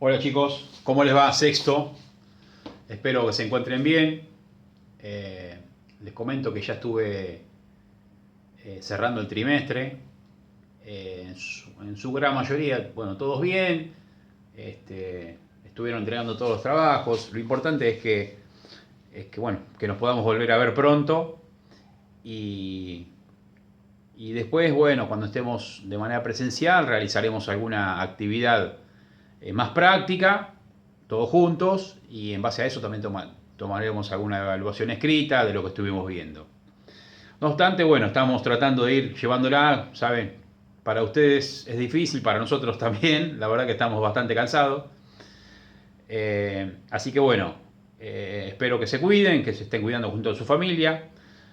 Hola chicos, ¿cómo les va? Sexto. Espero que se encuentren bien. Les comento que ya estuve cerrando el trimestre. En su gran mayoría, bueno, todos bien. Estuvieron entregando todos los trabajos. Lo importante es que, bueno, que nos podamos volver a ver pronto. Y, y después, bueno, cuando estemos de manera presencial, realizaremos alguna actividad más práctica, todos juntos, y en base a eso también tomaremos alguna evaluación escrita de lo que estuvimos viendo. No obstante, bueno, estamos tratando de ir llevándola, ¿saben? Para ustedes es difícil, para nosotros también, la verdad que estamos bastante cansados. Así que bueno, espero que se cuiden, que se estén cuidando junto a su familia.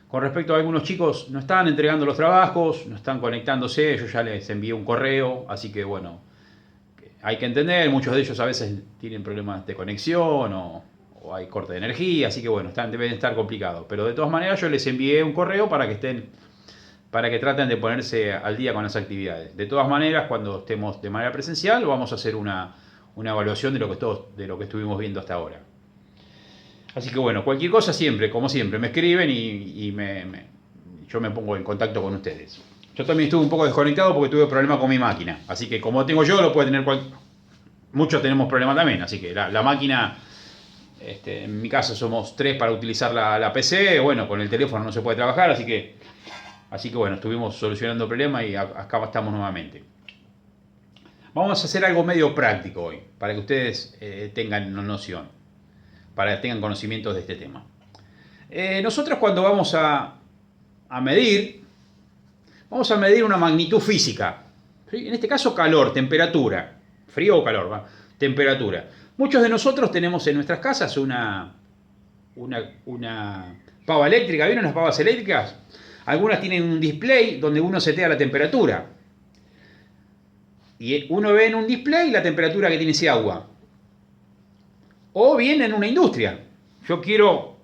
Con respecto a algunos chicos, no están entregando los trabajos, no están conectándose, yo ya les envié un correo, así que bueno, hay que entender, muchos de ellos a veces tienen problemas de conexión o hay corte de energía, así que bueno, deben estar complicados. Pero de todas maneras yo les envié un correo para que traten de ponerse al día con las actividades. De todas maneras, cuando estemos de manera presencial, vamos a hacer una evaluación de lo que estuvimos viendo hasta ahora. Así que bueno, cualquier cosa siempre, como siempre, me escriben yo me pongo en contacto con ustedes. Yo también estuve un poco desconectado porque tuve problemas con mi máquina. Así que como tengo yo, lo puede tener muchos tenemos problemas también. Así que la máquina, en mi caso somos tres para utilizar la PC. Bueno, con el teléfono no se puede trabajar. Así que bueno, estuvimos solucionando el problema y acá estamos nuevamente. Vamos a hacer algo medio práctico hoy, para que ustedes tengan noción, para que tengan conocimientos de este tema. Nosotros cuando vamos a medir una magnitud física. ¿Sí? En este caso calor, temperatura. Frío o calor, ¿va? Temperatura. Muchos de nosotros tenemos en nuestras casas una pava eléctrica. ¿Vieron las pavas eléctricas? Algunas tienen un display donde uno setea la temperatura. Y uno ve en un display la temperatura que tiene ese agua. O bien en una industria. Yo quiero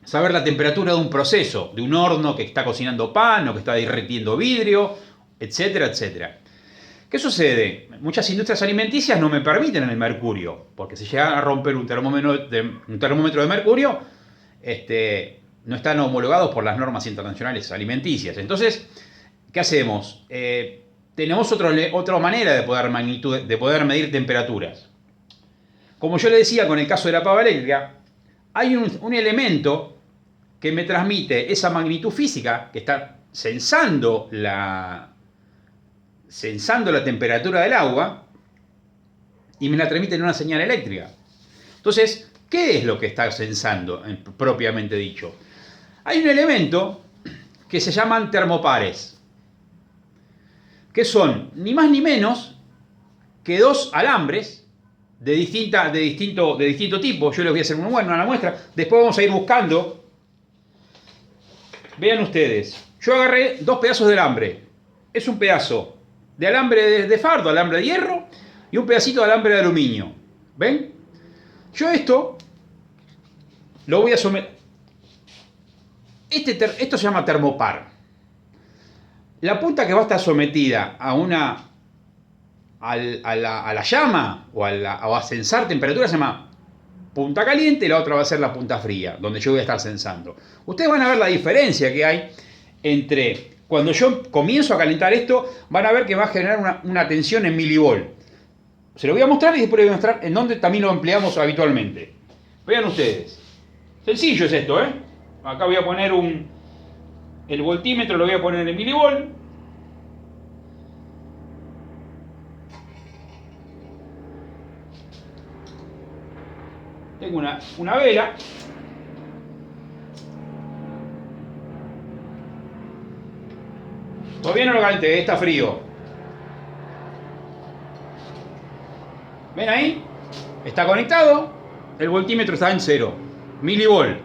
saber la temperatura de un proceso, de un horno que está cocinando pan o que está derritiendo vidrio, etcétera, etcétera. ¿Qué sucede? Muchas industrias alimenticias no me permiten el mercurio, porque si llega a romper un termómetro de mercurio, no están homologados por las normas internacionales alimenticias. Entonces, ¿qué hacemos? Tenemos otra manera de poder medir temperaturas. Como yo le decía con el caso de la pava eléctrica, hay un elemento que me transmite esa magnitud física, que está sensando la temperatura del agua, y me la transmite en una señal eléctrica. Entonces, ¿qué es lo que está sensando, propiamente dicho? Hay un elemento que se llaman termopares, que son ni más ni menos que dos alambres de distinto tipo. Yo les voy a hacer una muestra. Después vamos a ir buscando. Vean ustedes. Yo agarré dos pedazos de alambre. Es un pedazo de alambre de fardo, alambre de hierro, y un pedacito de alambre de aluminio. ¿Ven? Yo esto lo voy a someter. Esto se llama termopar. La punta que va a estar sometida a la llama o a sensar temperatura se llama punta caliente, y la otra va a ser la punta fría, donde yo voy a estar sensando. Ustedes van a ver la diferencia que hay entre cuando yo comienzo a calentar esto, van a ver que va a generar una tensión en milivolt. Se lo voy a mostrar y después les voy a mostrar en dónde también lo empleamos habitualmente. Vean ustedes. Sencillo es esto, ¿eh? Acá voy a poner el voltímetro, lo voy a poner en milivolt. Tengo una vela. Todavía no lo calenté, está frío. ¿Ven ahí? Está conectado. El voltímetro está en 0. Milivolt.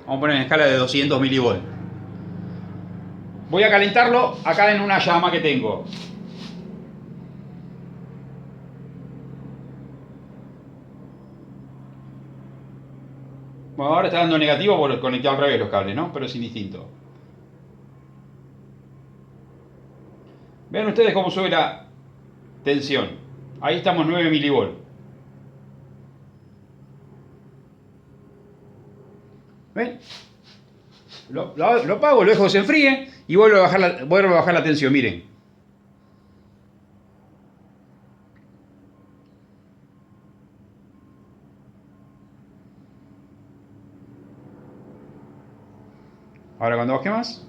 Vamos a poner en escala de 200 milivolt. Voy a calentarlo acá en una llama que tengo. Bueno, ahora está dando negativo porque conecté al revés los cables, ¿no? Pero es indistinto. Vean ustedes cómo sube la tensión. Ahí estamos 9 milivolt. ¿Ven? Lo apago, lo dejo que se enfríe y vuelvo a bajar la tensión, miren. Ahora cuando baje más.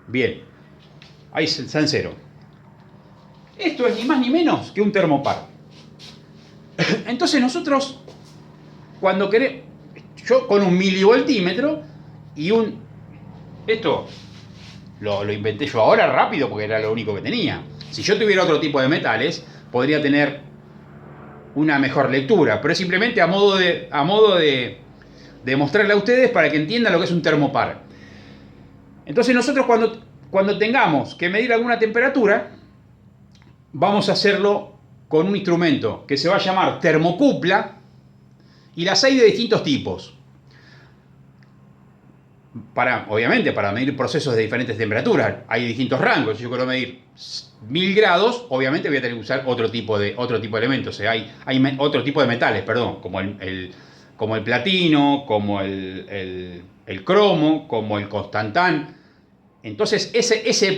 Bien. Ahí está en cero. Esto es ni más ni menos que un termopar. Entonces nosotros, cuando queremos, yo con un milivoltímetro y un... Esto lo inventé yo ahora rápido porque era lo único que tenía. Si yo tuviera otro tipo de metales, podría tener una mejor lectura, pero es simplemente a modo de mostrarle a ustedes para que entiendan lo que es un termopar. Entonces nosotros cuando tengamos que medir alguna temperatura, vamos a hacerlo con un instrumento que se va a llamar termocupla, y las hay de distintos tipos. Obviamente, para medir procesos de diferentes temperaturas, hay distintos rangos. Si yo quiero medir 1000 grados, obviamente voy a tener que usar otro tipo de elementos. O sea, hay otro tipo de metales, perdón, como el platino, como el cromo, como el constantán. Entonces, esos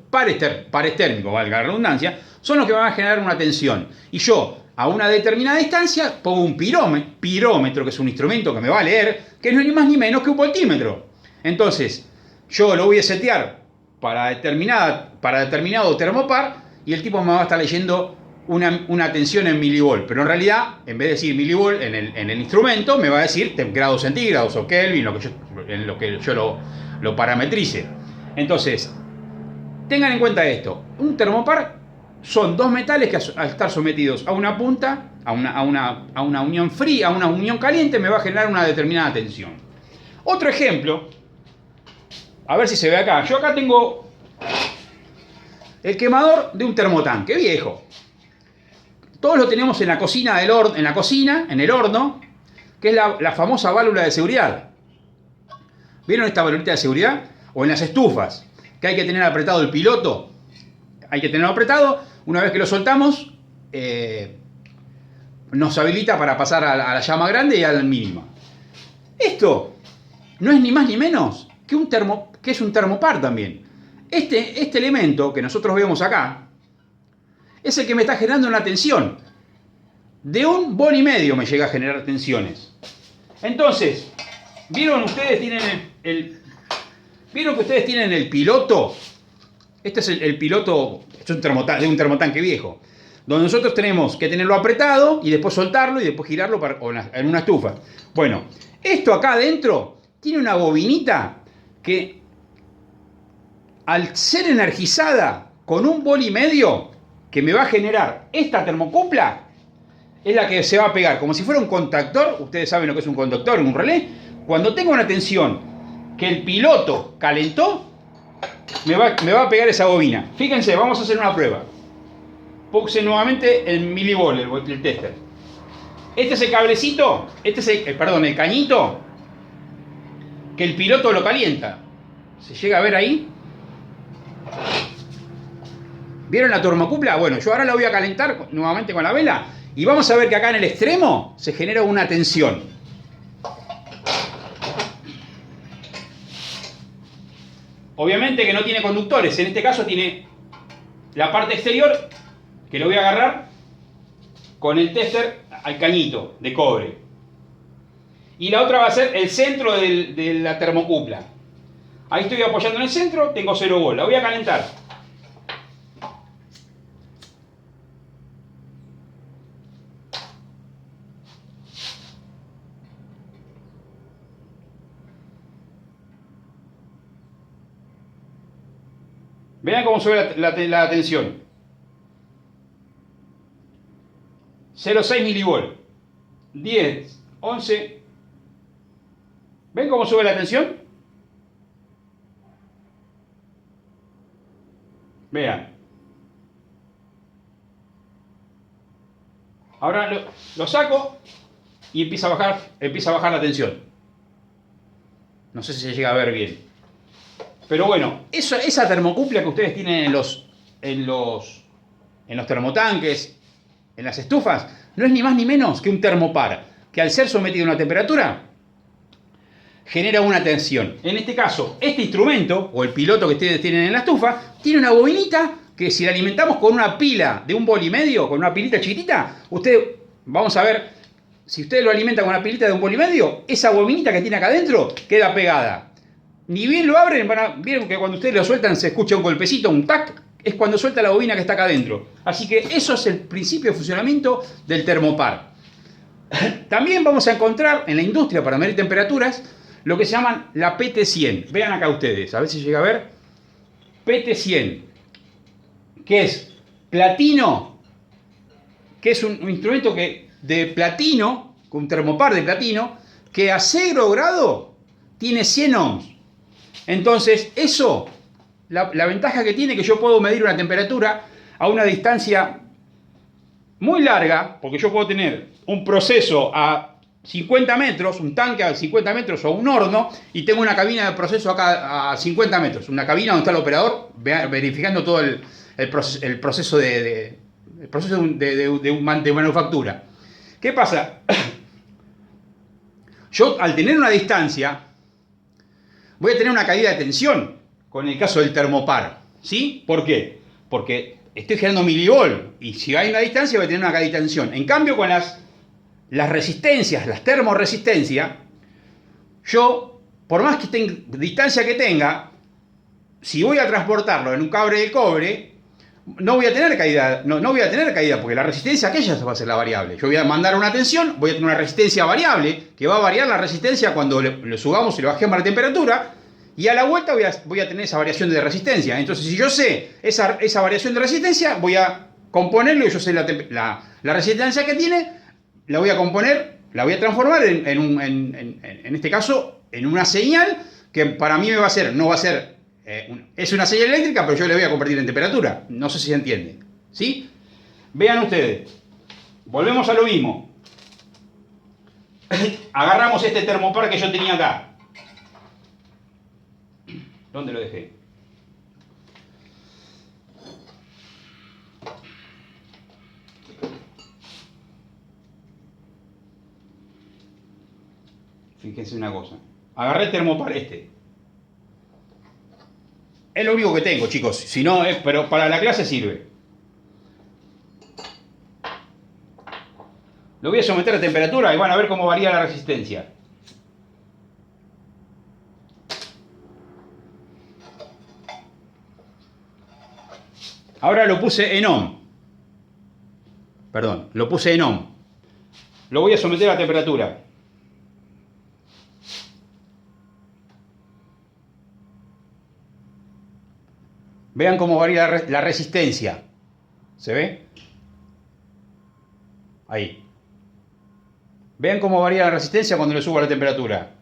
pares térmicos, valga la redundancia, son los que van a generar una tensión. Y yo, a una determinada distancia, pongo un pirómetro, que es un instrumento que me va a leer, que no es ni más ni menos que un voltímetro. Entonces, yo lo voy a setear para determinado termopar, y el tipo me va a estar leyendo una tensión en milivolt. Pero en realidad, en vez de decir milivolt en el instrumento, me va a decir grados centígrados o Kelvin, en lo que yo lo parametrice. Entonces, tengan en cuenta esto. Un termopar son dos metales que al estar sometidos a una punta, a una unión fría, a una unión caliente, me va a generar una determinada tensión. Otro ejemplo, a ver si se ve acá. Yo acá tengo el quemador de un termotanque viejo. Todos lo tenemos en la cocina, en el horno, que es la famosa válvula de seguridad. ¿Vieron esta válvula de seguridad? O en las estufas, que hay que tener apretado el piloto. Hay que tenerlo apretado. Una vez que lo soltamos, nos habilita para pasar a la llama grande y a la mínima. Esto no es ni más ni menos que es un termopar también. Este elemento que nosotros vemos acá es el que me está generando una tensión. De 1,5 volts me llega a generar tensiones. Entonces, ¿vieron que ustedes tienen el piloto? Este es el piloto de un termotanque viejo, donde nosotros tenemos que tenerlo apretado y después soltarlo y después girarlo en una estufa. Bueno, esto acá adentro tiene una bobinita que, al ser energizada con 1,5 volts, que me va a generar esta termocupla, es la que se va a pegar, como si fuera un contactor. Ustedes saben lo que es un contactor, un relé. Cuando tenga una tensión que el piloto calentó, me va a pegar esa bobina. Fíjense, vamos a hacer una prueba. Puse nuevamente el milivolt, el tester. Este es el cablecito, el cañito, que el piloto lo calienta. ¿Se llega a ver ahí? ¿Vieron la termocupla? Bueno, yo ahora la voy a calentar nuevamente con la vela y vamos a ver que acá en el extremo se genera una tensión. Obviamente que no tiene conductores, en este caso tiene la parte exterior, que lo voy a agarrar con el tester al cañito de cobre. Y la otra va a ser el centro de la termocupla. Ahí estoy apoyando en el centro, tengo 0 volts. La voy a calentar. Vean cómo sube la tensión. 0,6 milivolt. 10, 11. ¿Ven cómo sube la tensión? Vean. Ahora lo saco y empieza a bajar la tensión. No sé si se llega a ver bien. Pero bueno, esa termocuplia que ustedes tienen en los termotanques, en las estufas, no es ni más ni menos que un termopar, que al ser sometido a una temperatura, genera una tensión. En este caso, este instrumento, o el piloto que ustedes tienen en la estufa, tiene una bobinita que si la alimentamos con una pila de 1,5 bolis, con una pilita chiquitita, vamos a ver, si ustedes lo alimentan con una pilita de 1,5 bolis, esa bobinita que tiene acá adentro queda pegada. Ni bien lo abren, vieron que cuando ustedes lo sueltan se escucha un golpecito, un tac, es cuando suelta la bobina que está acá adentro. Así que eso es el principio de funcionamiento del termopar. También vamos a encontrar en la industria para medir temperaturas lo que se llaman la PT100. Vean acá ustedes, a ver si llega a ver. PT100, que es platino, que es un instrumento de platino, un termopar de platino, que a 0 grados tiene 100 ohms. Entonces, eso, la ventaja que tiene es que yo puedo medir una temperatura a una distancia muy larga, porque yo puedo tener un proceso a 50 metros, un tanque a 50 metros o un horno, y tengo una cabina de proceso acá a 50 metros, una cabina donde está el operador verificando todo el proceso de manufactura. ¿Qué pasa? Yo, al tener una distancia, voy a tener una caída de tensión con el caso del termopar. ¿Sí? ¿Por qué? Porque estoy generando milivolt y si hay una distancia voy a tener una caída de tensión. En cambio, con las resistencias, las termoresistencias, yo, por más que distancia que tenga, si voy a transportarlo en un cable de cobre, no voy a tener caída, no voy a tener caída, porque la resistencia aquella va a ser la variable. Yo voy a mandar una tensión, voy a tener una resistencia variable, que va a variar la resistencia cuando le subamos y le bajemos la temperatura, y a la vuelta voy a tener esa variación de resistencia. Entonces, si yo sé esa variación de resistencia, voy a componerlo, y yo sé la resistencia que tiene, la voy a componer, la voy a transformar en este caso, en una señal, que para mí no va a ser es una señal eléctrica, pero yo le voy a convertir en temperatura. No sé si se entiende. ¿Sí? Vean ustedes. Volvemos a lo mismo. Agarramos este termopar que yo tenía acá. ¿Dónde lo dejé? Fíjense una cosa. Agarré el termopar este. Es lo único que tengo, chicos. Si no, pero para la clase sirve. Lo voy a someter a temperatura y van a ver cómo varía la resistencia. Ahora lo puse en ohm. Perdón, lo puse en ohm. Lo voy a someter a temperatura. Vean cómo varía la resistencia. ¿Se ve? Ahí. Vean cómo varía la resistencia cuando le subo la temperatura.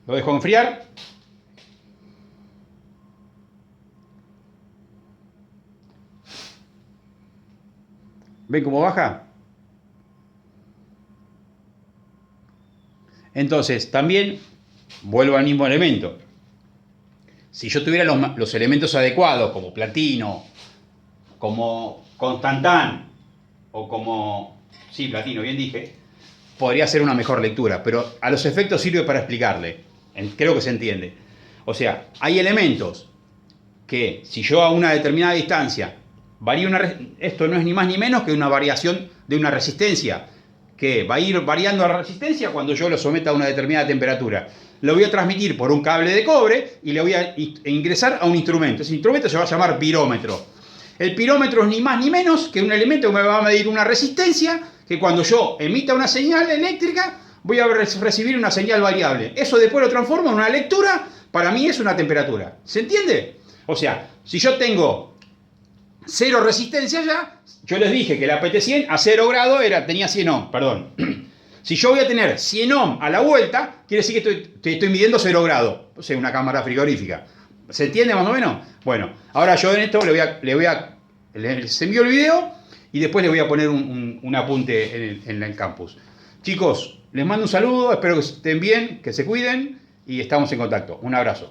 Lo dejo enfriar. ¿Ven cómo baja? Entonces, también vuelvo al mismo elemento. Si yo tuviera los elementos adecuados, como platino, como constantán, o como... Sí, platino, bien dije, podría ser una mejor lectura, pero a los efectos sirve para explicarle. Creo que se entiende. O sea, hay elementos que, si yo a una determinada distancia esto no es ni más ni menos que una variación de una resistencia, que va a ir variando la resistencia cuando yo lo someta a una determinada temperatura. Lo voy a transmitir por un cable de cobre y le voy a ingresar a un instrumento. Ese instrumento se va a llamar pirómetro. El pirómetro es ni más ni menos que un elemento que me va a medir una resistencia, que cuando yo emita una señal eléctrica voy a recibir una señal variable. Eso después lo transformo en una lectura, para mí es una temperatura. ¿Se entiende? O sea, si yo tengo 0 resistencia ya, yo les dije que la PT100 a 0 grados tenía 100 ohms, perdón. Si yo voy a tener 100 ohms a la vuelta, quiere decir que estoy midiendo 0 grados. O sea, una cámara frigorífica. ¿Se entiende más o menos? Bueno, ahora yo en esto les envío el video y después les voy a poner un apunte en el campus. Chicos, les mando un saludo, espero que estén bien, que se cuiden y estamos en contacto. Un abrazo.